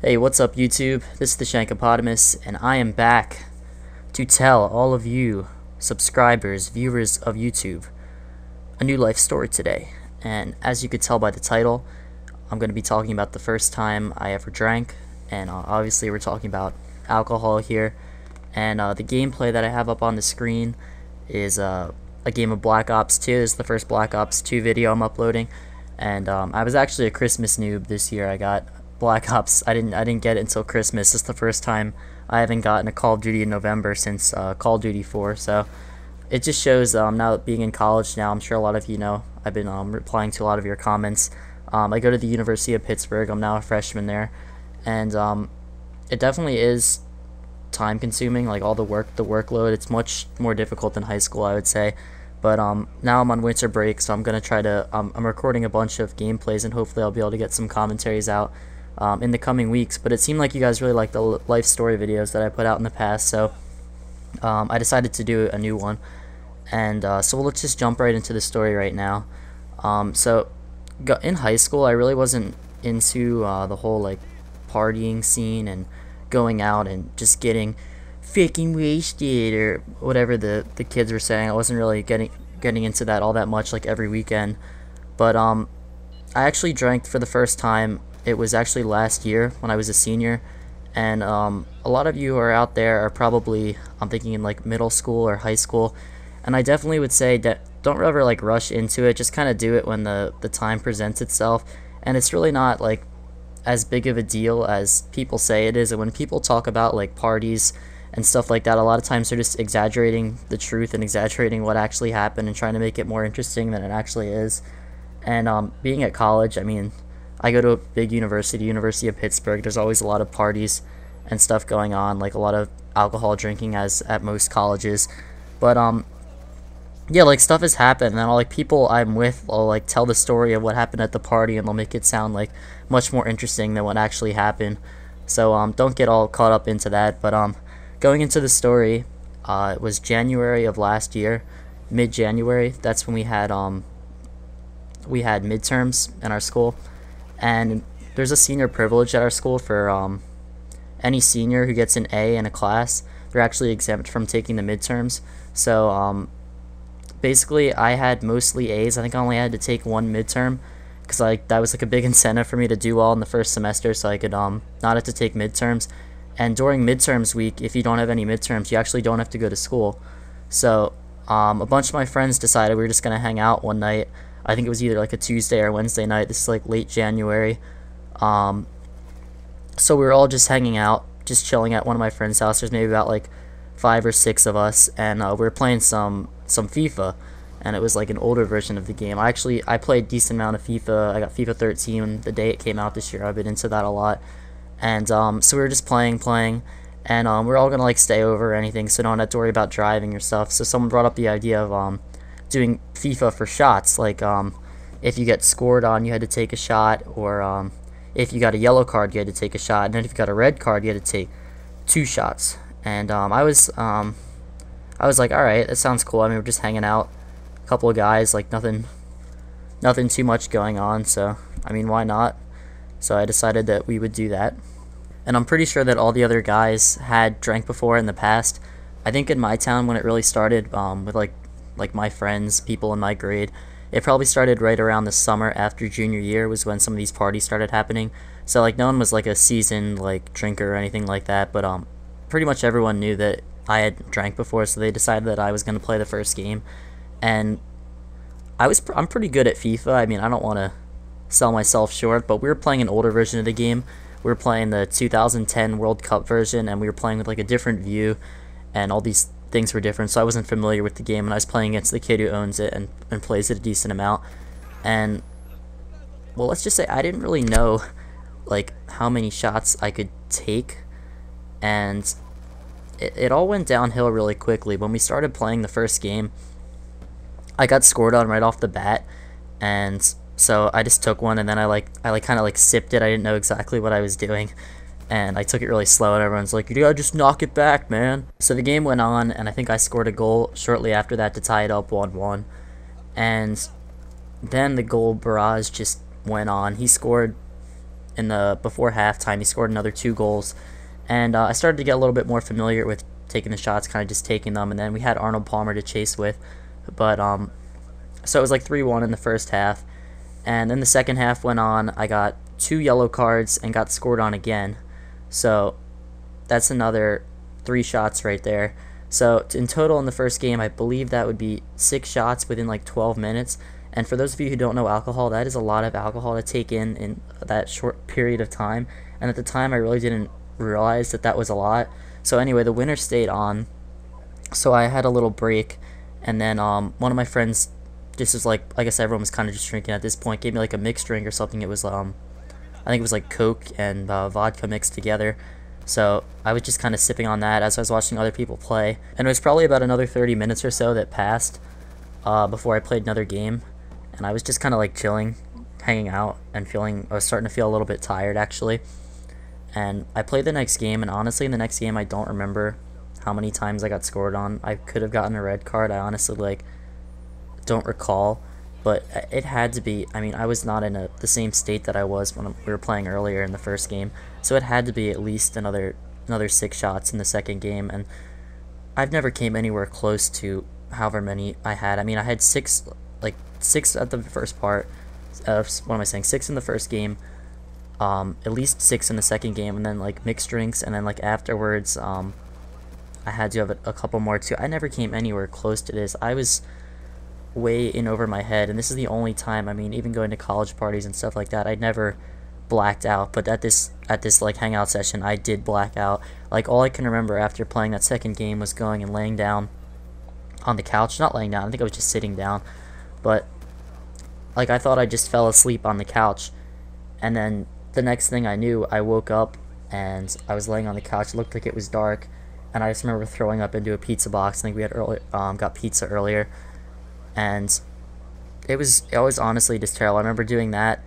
Hey, what's up YouTube? This is the Shankopotamus, and I am back to tell all of you subscribers, viewers of YouTube, a new life story today. And as you could tell by the title, I'm going to be talking about the first time I ever drank, and obviously we're talking about alcohol here. And the gameplay that I have up on the screen is a game of Black Ops 2. This is the first Black Ops 2 video I'm uploading, and I was actually a Christmas noob this year. I got Black Ops. I didn't get it until Christmas. This is the first time I haven't gotten a Call of Duty in November since Call of Duty 4. So it just shows now that being in college now, I'm sure a lot of you know, I've been replying to a lot of your comments. I go to the University of Pittsburgh. I'm now a freshman there, and it definitely is time consuming, like all the workload. It's much more difficult than high school, I would say. But now I'm on winter break, so I'm gonna try to I'm recording a bunch of gameplays, and hopefully I'll be able to get some commentaries out in the coming weeks. But it seemed like you guys really liked the life story videos that I put out in the past, so I decided to do a new one. And so let's just jump right into the story right now. In high school, I really wasn't into the whole like partying scene and going out and just getting freaking wasted or whatever the kids were saying. I wasn't really getting into that all that much, like every weekend. But I actually drank for the first time. It was actually last year when I was a senior, and a lot of you who are out there are probably, I'm thinking, in like middle school or high school, and I definitely would say that don't ever like rush into it. Just kind of do it when the time presents itself, and it's really not like as big of a deal as people say it is. And when people talk about like parties and stuff like that, a lot of times they're just exaggerating the truth and exaggerating what actually happened and trying to make it more interesting than it actually is. And being at college, I mean, I go to a big university, University of Pittsburgh. There's always a lot of parties and stuff going on, like a lot of alcohol drinking as at most colleges. But yeah, like stuff has happened, and all like people I'm with will like tell the story of what happened at the party, and they'll make it sound like much more interesting than what actually happened. So don't get all caught up into that. But going into the story, it was January of last year, mid-January. That's when we had midterms in our school, and there's a senior privilege at our school for any senior who gets an A in a class. They're actually exempt from taking the midterms. So basically I had mostly A's. I think I only had to take one midterm because like that was like a big incentive for me to do well in the first semester, so I could not have to take midterms. And during midterms week, if you don't have any midterms, you actually don't have to go to school. So a bunch of my friends decided we were just gonna hang out one night. I think it was either like a Tuesday or Wednesday night. This is like late January. So we were all just hanging out, just chilling at one of my friends' house. There's maybe about like 5 or 6 of us, and we were playing some FIFA, and it was like an older version of the game. I played a decent amount of FIFA. I got FIFA 13 the day it came out this year. I've been into that a lot. And so we were just playing, and we are all gonna like stay over or anything, so don't have to worry about driving or stuff. So someone brought up the idea of doing FIFA for shots, like if you get scored on, you had to take a shot, or if you got a yellow card, you had to take a shot, and then if you got a red card, you had to take 2 shots. And I was like, all right, that sounds cool. I mean, we're just hanging out, a couple of guys, like nothing too much going on. So I mean, why not? So I decided that we would do that. And I'm pretty sure that all the other guys had drank before in the past. I think in my town, when it really started, with like my friends, people in my grade, it probably started right around the summer after junior year was when some of these parties started happening. So like no one was like a seasoned like drinker or anything like that, but pretty much everyone knew that I had drank before, so they decided that I was going to play the first game. And I'm pretty good at FIFA. I mean, I don't want to sell myself short, but we were playing an older version of the game. We were playing the 2010 World Cup version, and we were playing with like a different view, and all these things were different, so I wasn't familiar with the game, and I was playing against the kid who owns it and plays it a decent amount. And well, let's just say I didn't really know like how many shots I could take, and it all went downhill really quickly. When we started playing the first game, I got scored on right off the bat, and so I just took one, and then I kind of like sipped it. I didn't know exactly what I was doing, and I took it really slow, and everyone's like, you gotta just knock it back, man. So the game went on, and I think I scored a goal shortly after that to tie it up 1-1. And then the goal barrage just went on. He scored in the before halftime. He scored another 2 goals, and I started to get a little bit more familiar with taking the shots, kind of just taking them. And then we had Arnold Palmer to chase with, but so it was like 3-1 in the first half, and then the second half went on. I got 2 yellow cards and got scored on again, so that's another 3 shots right there. So in total in the first game, I believe that would be 6 shots within like 12 minutes. And for those of you who don't know alcohol, that is a lot of alcohol to take in that short period of time. And at the time, I really didn't realize that that was a lot. So anyway, the winner stayed on. So I had a little break, and then one of my friends, just was like, I guess everyone was kind of just drinking at this point, gave me like a mixed drink or something. It was I think it was like Coke and vodka mixed together. So I was just kind of sipping on that as I was watching other people play. And it was probably about another 30 minutes or so that passed before I played another game. And I was just kind of like chilling, hanging out, and I was starting to feel a little bit tired actually. And I played the next game, and honestly in the next game I don't remember how many times I got scored on. I could have gotten a red card. I honestly like don't recall. But it had to be, I mean, I was not in the same state that I was when we were playing earlier in the first game. So it had to be at least another 6 shots in the second game. And I've never came anywhere close to however many I had. I mean, I had 6 at the first part. What am I saying? 6 in the first game. At least 6 in the second game. And then like mixed drinks. And then like afterwards, I had to have a couple more too. I never came anywhere close to this. I was way in over my head, and this is the only time, I mean, even going to college parties and stuff like that, I never blacked out. But at this like hangout session, I did black out. Like all I can remember after playing that second game was going and laying down on the couch. Not laying down, I think I was just sitting down, but like I thought I just fell asleep on the couch, and then the next thing I knew, I woke up and I was laying on the couch. It looked like it was dark, and I just remember throwing up into a pizza box. I think we had got pizza earlier. And it was honestly just terrible. I remember doing that,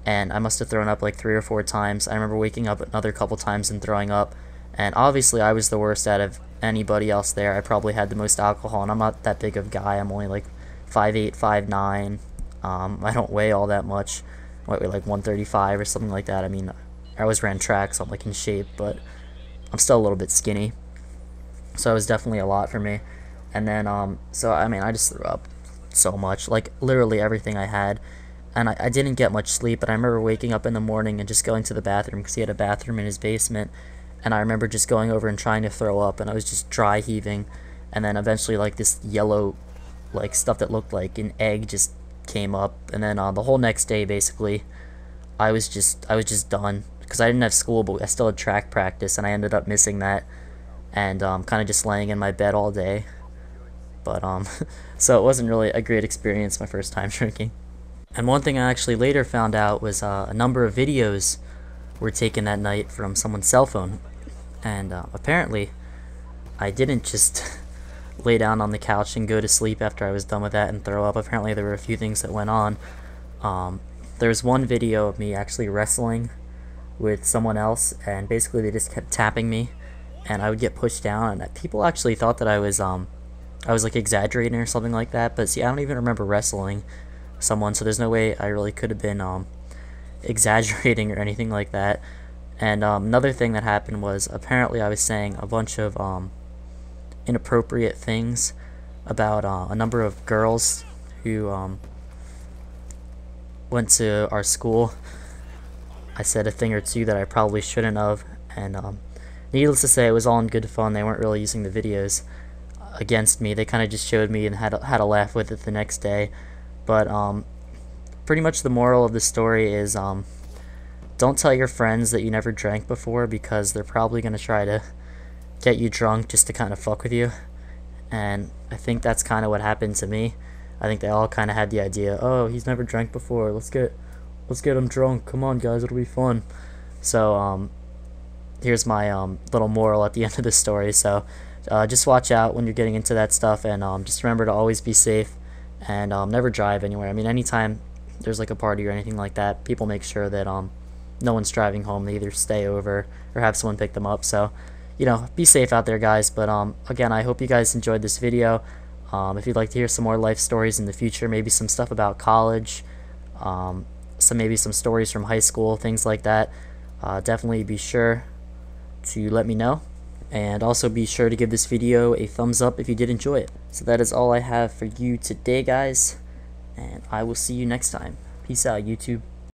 and I must have thrown up like 3 or 4 times. I remember waking up another couple times and throwing up, and obviously I was the worst out of anybody else there. I probably had the most alcohol, and I'm not that big of a guy. I'm only like 5'8", 5'9". I don't weigh all that much. I weigh like 135 or something like that. I mean, I always ran track, so I'm like in shape, but I'm still a little bit skinny. So it was definitely a lot for me. And then so I mean, I just threw up so much, like literally everything I had, and I didn't get much sleep. But I remember waking up in the morning and just going to the bathroom, because he had a bathroom in his basement, and I remember just going over and trying to throw up, and I was just dry heaving. And then eventually like this yellow like stuff that looked like an egg just came up, and then the whole next day basically I was just done, because I didn't have school, but I still had track practice, and I ended up missing that, and kind of just laying in my bed all day. But so it wasn't really a great experience my first time drinking. And one thing I actually later found out was a number of videos were taken that night from someone's cell phone. And apparently I didn't just lay down on the couch and go to sleep after I was done with that and throw up. Apparently there were a few things that went on. There's one video of me actually wrestling with someone else, and basically they just kept tapping me, and I would get pushed down, and people actually thought that I was like exaggerating or something like that. But see, I don't even remember wrestling someone, so there's no way I really could have been exaggerating or anything like that. And another thing that happened was, apparently I was saying a bunch of inappropriate things about a number of girls who went to our school. I said a thing or two that I probably shouldn't have, and needless to say, it was all in good fun. They weren't really using the videos against me. They kind of just showed me and had a laugh with it the next day. But pretty much the moral of the story is don't tell your friends that you never drank before, because they're probably going to try to get you drunk just to kind of fuck with you. And I think that's kind of what happened to me. I think they all kind of had the idea, oh, he's never drank before, let's get him drunk, come on guys, it'll be fun. So here's my little moral at the end of the story. So just watch out when you're getting into that stuff, and just remember to always be safe, and never drive anywhere. I mean, anytime there's like a party or anything like that, people make sure that no one's driving home. They either stay over or have someone pick them up. So, you know, be safe out there, guys. But again, I hope you guys enjoyed this video. If you'd like to hear some more life stories in the future, maybe some stuff about college, maybe some stories from high school, things like that, definitely be sure to let me know. And also be sure to give this video a thumbs up if you did enjoy it. So that is all I have for you today, guys, and I will see you next time. Peace out, YouTube.